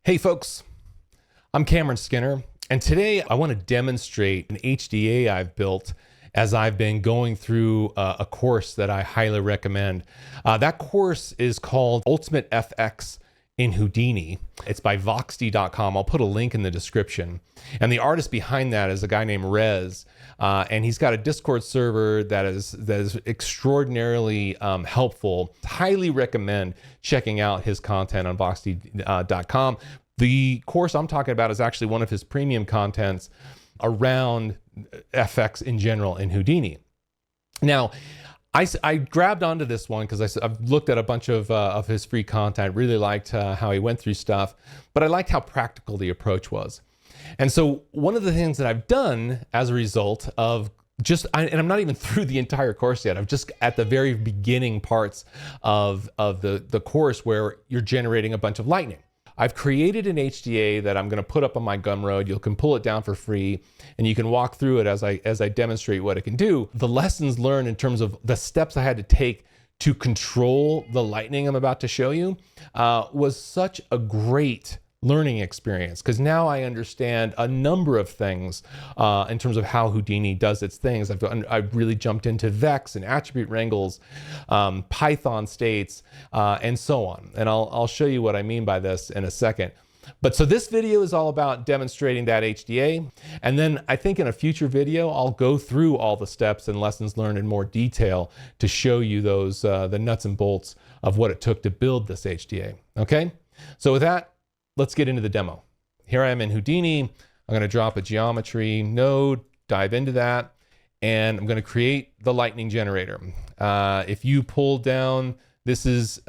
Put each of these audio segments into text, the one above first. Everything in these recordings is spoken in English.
Hey folks, I'm Cameron Skinner, and today I want to demonstrate an HDA I've built as I've been going through a course that I highly recommend. That course is called Ultimate FX in Houdini. It's by voxd.com. I'll put a link in the description. And the artist behind that is a guy named Rez, and he's got a Discord server that is extraordinarily helpful. Highly recommend checking out his content on voxd.com. The course I'm talking about is actually one of his premium contents around FX in general in Houdini. Now, I grabbed onto this one because I've looked at a bunch of his free content, really liked how he went through stuff, but I liked how practical the approach was. And so one of the things that I've done as a result of and I'm not even through the entire course yet. I'm just at the very beginning parts of the course where you're generating a bunch of lightning. I've created an HDA that I'm going to put up on my Gumroad. You can pull it down for free, and you can walk through it as I demonstrate what it can do. The lessons learned in terms of the steps I had to take to control the lightning I'm about to show you was such a great learning experience, because now I understand a number of things in terms of how Houdini does its things. I've really jumped into Vex and attribute wrangles, Python states, and so on. And I'll show you what I mean by this in a second. But so this video is all about demonstrating that HDA. And then I think in a future video, I'll go through all the steps and lessons learned in more detail to show you those the nuts and bolts of what it took to build this HDA. Okay, so with that, let's get into the demo. Here I am in Houdini. I'm going to drop a geometry node, dive into that, and I'm going to create the lightning generator. If you pull down, this is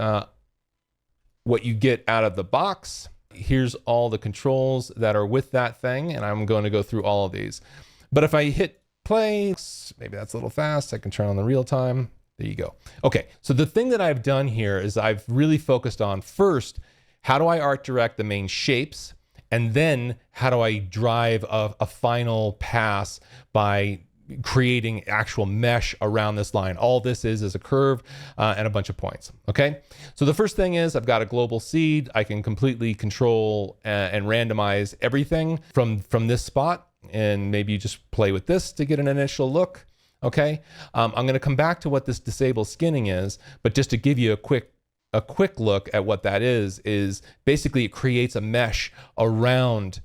what you get out of the box. Here's all the controls that are with that thing, and I'm going to go through all of these. But if I hit play, maybe that's a little fast. I can turn on the real time. There you go. Okay, so the thing that I've done here is I've really focused on first, how do I art direct the main shapes? And then how do I drive a final pass by creating actual mesh around this line? All this is a curve and a bunch of points, okay? So the first thing is I've got a global seed. I can completely control and randomize everything from this spot. And maybe you just play with this to get an initial look, okay? I'm gonna come back to what this disable skinning is, but just to give you a quick look at what that is basically it creates a mesh around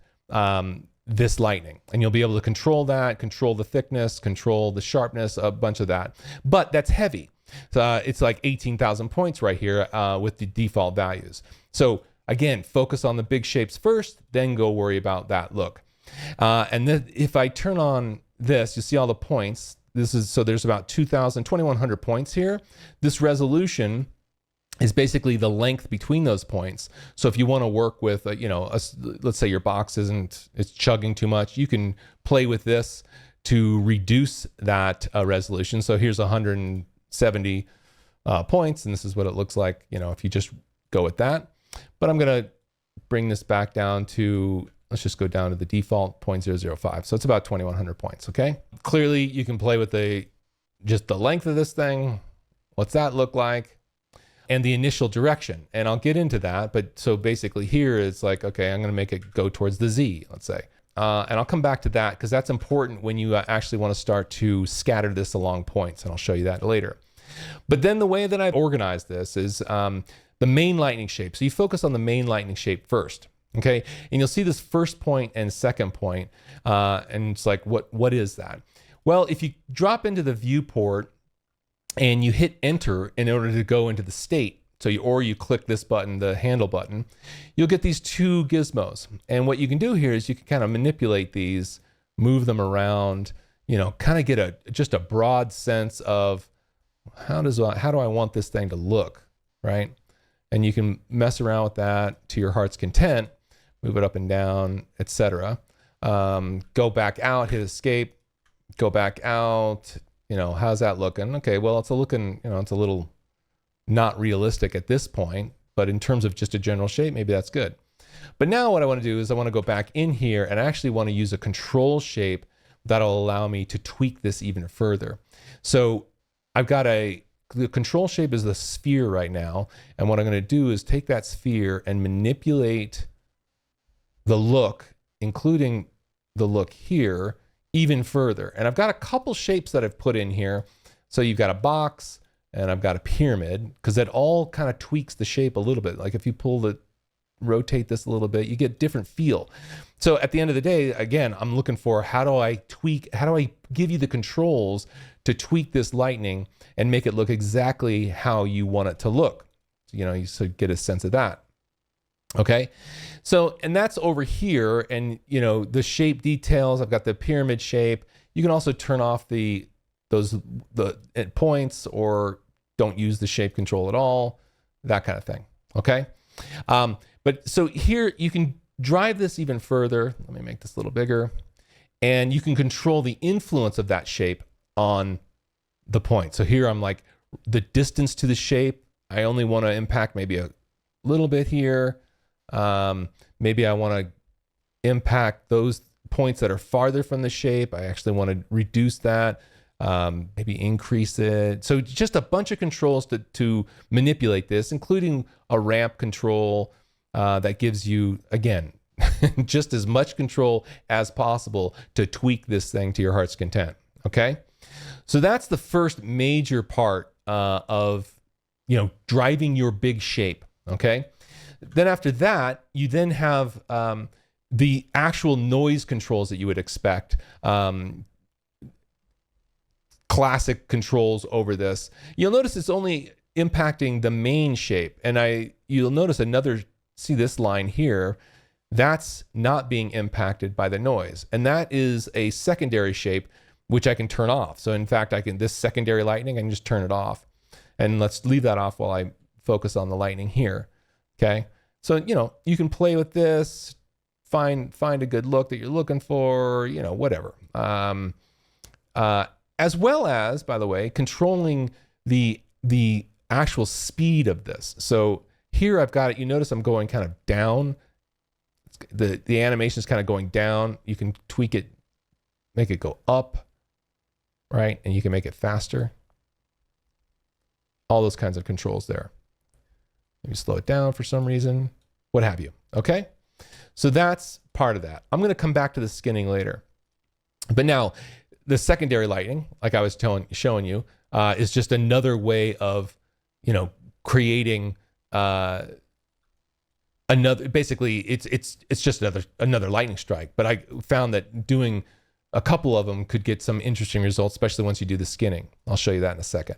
this lightning, and you'll be able to control that, control the thickness, control the sharpness, a bunch of that. But that's heavy. So it's like 18,000 points right here with the default values. So again, focus on the big shapes first, then go worry about that look. And then if I turn on this, you see all the points. So there's about 2,100 points here. This resolution is basically the length between those points. So if you want to work with, let's say your box it's chugging too much, you can play with this to reduce that resolution. So here's 170 points, and this is what it looks like, if you just go with that. But I'm gonna bring this back down to, let's just go down to the default 0.005. So it's about 2,100 points, okay? Clearly you can play with just the length of this thing. What's that look like? And the initial direction. And I'll get into that, but so basically here it's like, okay, I'm gonna make it go towards the Z, let's say. And I'll come back to that because that's important when you actually wanna start to scatter this along points, and I'll show you that later. But then the way that I've organized this is the main lightning shape. So you focus on the main lightning shape first, okay? And you'll see this first point and second point, and it's like, what is that? Well, if you drop into the viewport, and you hit enter in order to go into the state. So you click this button, the handle button, you'll get these two gizmos. And what you can do here is you can kind of manipulate these, move them around, kind of get just a broad sense of how do I want this thing to look, right? And you can mess around with that to your heart's content, move it up and down, etc. Go back out, hit escape, go back out. How's that looking? Okay, well, it's a little not realistic at this point, but in terms of just a general shape, maybe that's good. But now what I want to do is I want to go back in here and I actually want to use a control shape that'll allow me to tweak this even further. So I've got the control shape is the sphere right now. And what I'm going to do is take that sphere and manipulate the look, including the look here, even further. And I've got a couple shapes that I've put in here. So you've got a box and I've got a pyramid, because that all kind of tweaks the shape a little bit. Like if you rotate this a little bit, you get different feel. So at the end of the day, again, I'm looking for how do I give you the controls to tweak this lightning and make it look exactly how you want it to look. You know, you so get a sense of that. Okay. So, and that's over here. And you know, the shape details, I've got the pyramid shape. You can also turn off the points, or don't use the shape control at all, that kind of thing. Okay. But so here you can drive this even further. Let me make this a little bigger, and you can control the influence of that shape on the point. So here I'm like, the distance to the shape, I only want to impact maybe a little bit here. Maybe I want to impact those points that are farther from the shape. I actually want to reduce that, maybe increase it. So just a bunch of controls to manipulate this, including a ramp control that gives you, again, just as much control as possible to tweak this thing to your heart's content. Okay. So that's the first major part of, you know, driving your big shape. Okay. Then after that, you then have the actual noise controls that you would expect. Classic controls over this. You'll notice it's only impacting the main shape. And you'll notice see this line here, that's not being impacted by the noise. And that is a secondary shape, which I can turn off. So in fact, this secondary lightning, I can just turn it off. And let's leave that off while I focus on the lightning here. Okay. So, you know, you can play with this, find a good look that you're looking for, you know, whatever. As well as, by the way, controlling the actual speed of this. So here I've got it. You notice I'm going kind of down. The animation is kind of going down. You can tweak it, make it go up, right? And you can make it faster. All those kinds of controls there. Maybe slow it down for some reason, what have you. Okay. So that's part of that. I'm going to come back to the skinning later. But now the secondary lighting, like I was showing you, is just another way of, you know, creating basically it's just another lightning strike. But I found that doing a couple of them could get some interesting results, especially once you do the skinning. I'll show you that in a second.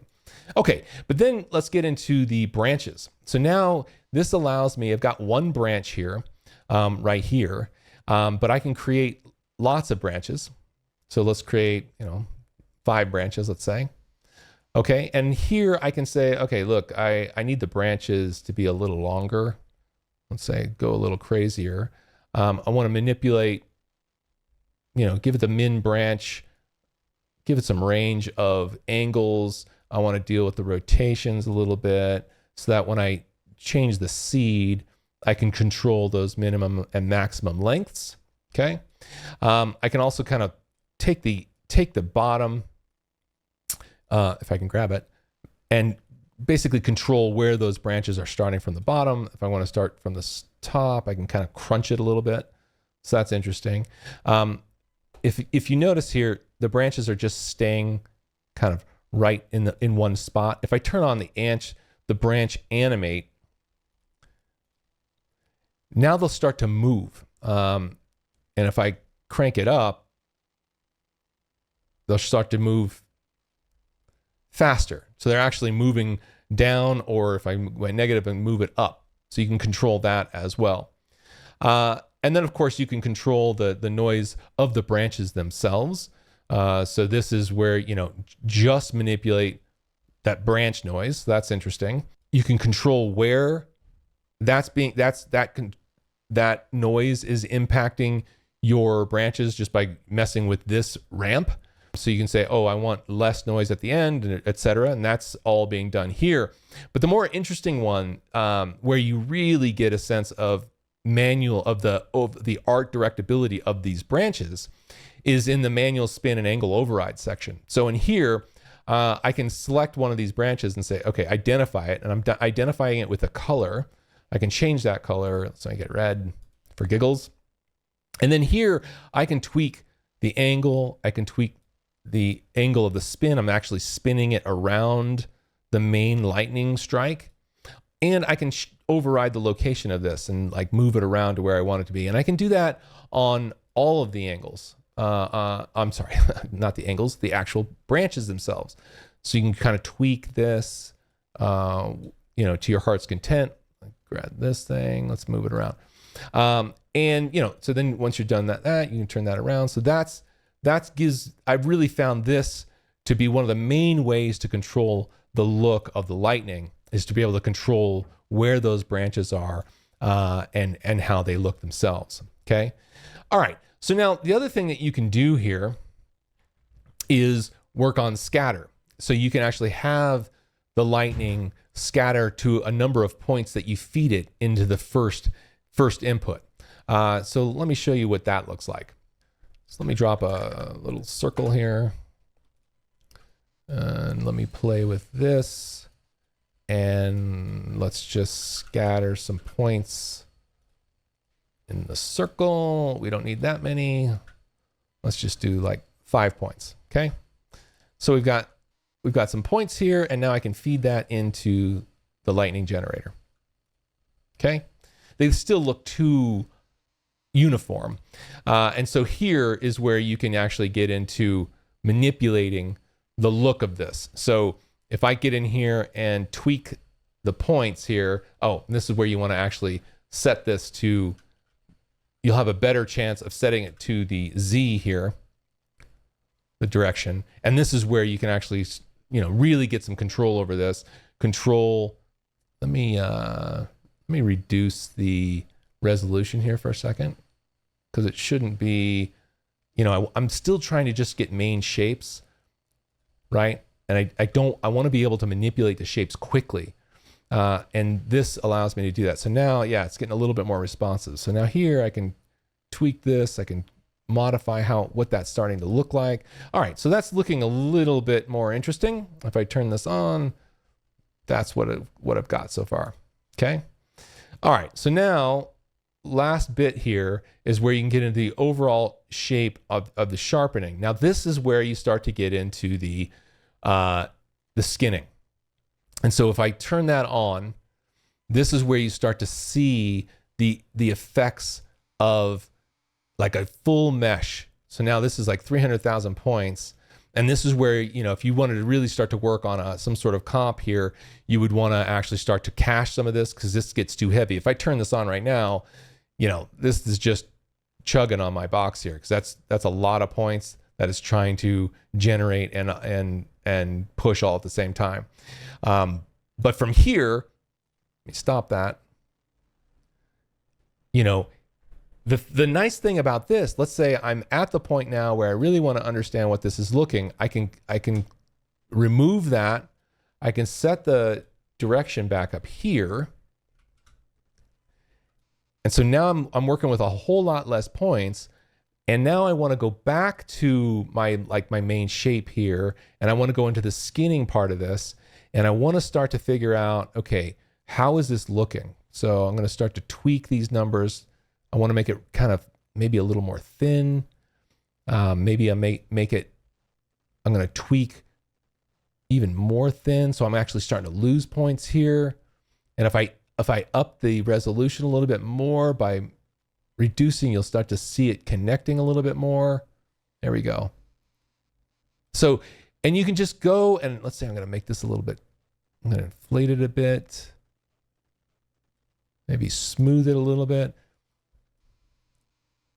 Okay, but then let's get into the branches. So now this allows me, I've got one branch here, right here, but I can create lots of branches. So let's create, you know, 5 branches, let's say. Okay, and here I can say, okay, look, I need the branches to be a little longer. Let's say go a little crazier. I want to manipulate, you know, give it the min branch, give it some range of angles. I want to deal with the rotations a little bit so that when I change the seed, I can control those minimum and maximum lengths. Okay. I can also kind of take the bottom, if I can grab it, and basically control where those branches are starting from the bottom. If I want to start from the top, I can kind of crunch it a little bit. So that's interesting. If you notice here, the branches are just staying kind of right in one spot. If I turn on the branch animate, now they'll start to move. And if I crank it up, they'll start to move faster. So they're actually moving down, or if I went negative and move it up. So you can control that as well. And then of course you can control the noise of the branches themselves. So this is where, you know, just manipulate that branch noise. That's interesting. You can control where that noise is impacting your branches just by messing with this ramp. So you can say, oh, I want less noise at the end, et cetera. And that's all being done here. But the more interesting one, where you really get a sense of the art directability of these branches, is in the manual spin and angle override section. So in here, I can select one of these branches and say, okay, identify it. And I'm identifying it with a color. I can change that color. So I get red for giggles. And then here I can tweak the angle. I can tweak the angle of the spin. I'm actually spinning it around the main lightning strike. And I can override the location of this and like move it around to where I want it to be. And I can do that on all of the angles. I'm sorry, not the angles, the actual branches themselves. So you can kind of tweak this, you know, to your heart's content. Grab this thing, let's move it around. And, you know, so then once you're done that, you can turn that around. So I've really found this to be one of the main ways to control the look of the lightning, is to be able to control where those branches are, and how they look themselves. Okay. All right. So now the other thing that you can do here is work on scatter. So you can actually have the lightning scatter to a number of points that you feed it into the first input. So let me show you what that looks like. So let me drop a little circle here. And let me play with this. And let's just scatter some points in the circle. We don't need that many. Let's just do like 5 points. Okay. So we've got some points here, and now I can feed that into the lightning generator. Okay. They still look too uniform. And so here is where you can actually get into manipulating the look of this. So if I get in here and tweak the points here, this is where you want to actually set this to, you'll have a better chance of setting it to the Z here, the direction. And this is where you can actually, you know, really get some control over this. Let me reduce the resolution here for a second, because it shouldn't be, you know, I'm still trying to just get main shapes, right? And I want to be able to manipulate the shapes quickly. And this allows me to do that. So now, yeah, it's getting a little bit more responsive. So now here I can tweak this. I can modify what that's starting to look like. All right, so that's looking a little bit more interesting. If I turn this on, that's what I've got so far. Okay. All right, so now last bit here is where you can get into the overall shape of the sharpening. Now this is where you start to get into the skinning. And so if I turn that on, this is where you start to see the effects of like a full mesh. So now this is like 300,000 points. And this is where, you know, if you wanted to really start to work on some sort of comp here, you would want to actually start to cache some of this, because this gets too heavy. If I turn this on right now, you know, this is just chugging on my box here, because that's a lot of points that is trying to generate and push all at the same time. But from here, let me stop that. You know, the nice thing about this, let's say I'm at the point now where I really want to understand what this is looking. I can remove that. I can set the direction back up here. And so now I'm working with a whole lot less points. And now I want to go back to my main shape here, and I want to go into the skinning part of this, and I want to start to figure out, okay, how is this looking? So I'm going to start to tweak these numbers. I want to make it kind of maybe a little more thin. Maybe I make it, I'm going to tweak even more thin. So I'm actually starting to lose points here. And if I up the resolution a little bit more by reducing, you'll start to see it connecting a little bit more. There we go. So, and you can just go and let's say I'm going to make this a little bit, I'm going to inflate it a bit, maybe smooth it a little bit.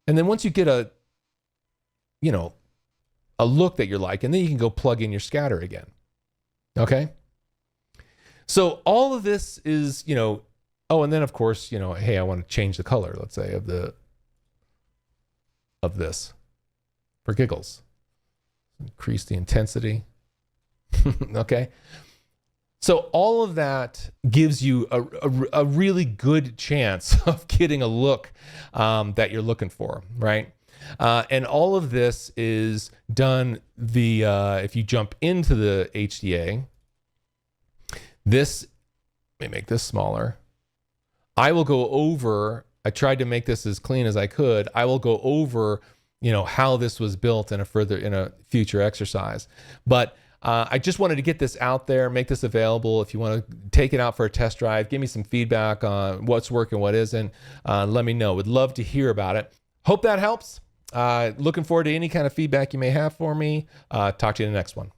And then once you get a look that you're like, and then you can go plug in your scatter again. Okay. So all of this is, you know, and then of course, you know, hey, I want to change the color, let's say, of this for giggles. Increase the intensity. Okay. So all of that gives you a really good chance of getting a look that you're looking for, right? And all of this is done if you jump into the HDA, let me make this smaller. I will go over I tried to make this as clean as I could. I will go over, how this was built in a future exercise. But I just wanted to get this out there, make this available. If you want to take it out for a test drive, give me some feedback on what's working, what isn't. Let me know. Would love to hear about it. Hope that helps. Looking forward to any kind of feedback you may have for me. Talk to you in the next one.